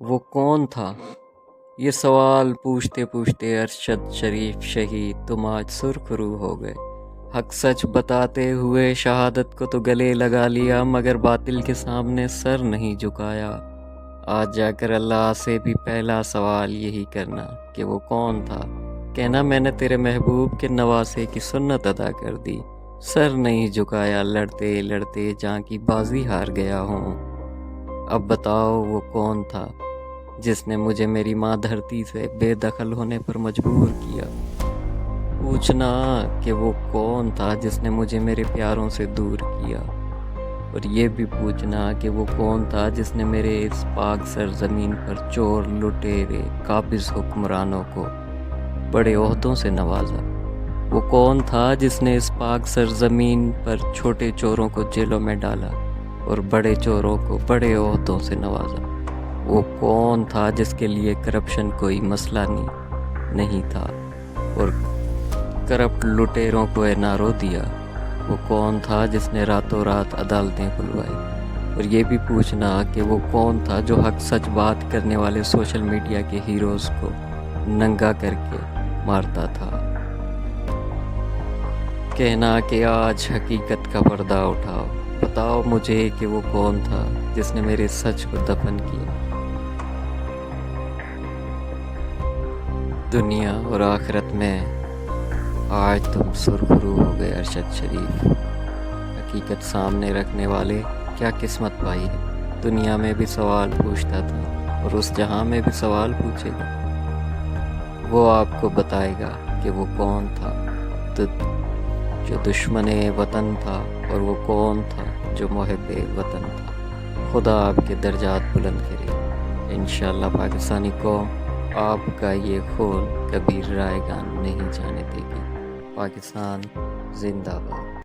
وہ کون تھا؟ یہ سوال پوچھتے پوچھتے ارشد شریف شہید تم آج سرخ رو ہو گئے۔ حق سچ بتاتے ہوئے شہادت کو تو گلے لگا لیا، مگر باطل کے سامنے سر نہیں جھکایا۔ آج جا کر اللہ سے بھی پہلا سوال یہی کرنا کہ وہ کون تھا۔ کہنا میں نے تیرے محبوب کے نواسے کی سنت ادا کر دی، سر نہیں جھکایا، لڑتے لڑتے جاں کی بازی ہار گیا ہوں۔ اب بتاؤ وہ کون تھا جس نے مجھے میری ماں دھرتی سے بے دخل ہونے پر مجبور کیا؟ پوچھنا کہ وہ کون تھا جس نے مجھے میرے پیاروں سے دور کیا، اور یہ بھی پوچھنا کہ وہ کون تھا جس نے میرے اس پاک سرزمین پر چور، لٹیرے، قابض حکمرانوں کو بڑے عہدوں سے نوازا۔ وہ کون تھا جس نے اس پاک سرزمین پر چھوٹے چوروں کو جیلوں میں ڈالا اور بڑے چوروں کو بڑے عہدوں سے نوازا؟ وہ کون تھا جس کے لیے کرپشن کوئی مسئلہ نہیں تھا اور کرپٹ لٹیروں کو NRO دیا؟ وہ کون تھا جس نے راتوں رات عدالتیں کھلوائی؟ اور یہ بھی پوچھنا کہ وہ کون تھا جو حق سچ بات کرنے والے سوشل میڈیا کے ہیروز کو ننگا کر کے مارتا تھا؟ کہنا کہ آج حقیقت کا پردہ اٹھاؤ، بتاؤ مجھے کہ وہ کون تھا جس نے میرے سچ کو دفن کیا۔ دنیا اور آخرت میں آج تم سرخ رو ہو گئے ارشد شریف۔ حقیقت سامنے رکھنے والے کیا قسمت پائی ہے۔ دنیا میں بھی سوال پوچھتا تھا اور اس جہاں میں بھی سوال پوچھے گا۔ وہ آپ کو بتائے گا کہ وہ کون تھا جو دشمن وطن تھا، اور وہ کون تھا جو محب وطن تھا۔ خدا آپ کے درجات بلند کرے۔ انشاءاللہ پاکستانی قوم آپ کا یہ خون کبھی رائے گان نہیں جانے دے گی۔ پاکستان زندہ باد۔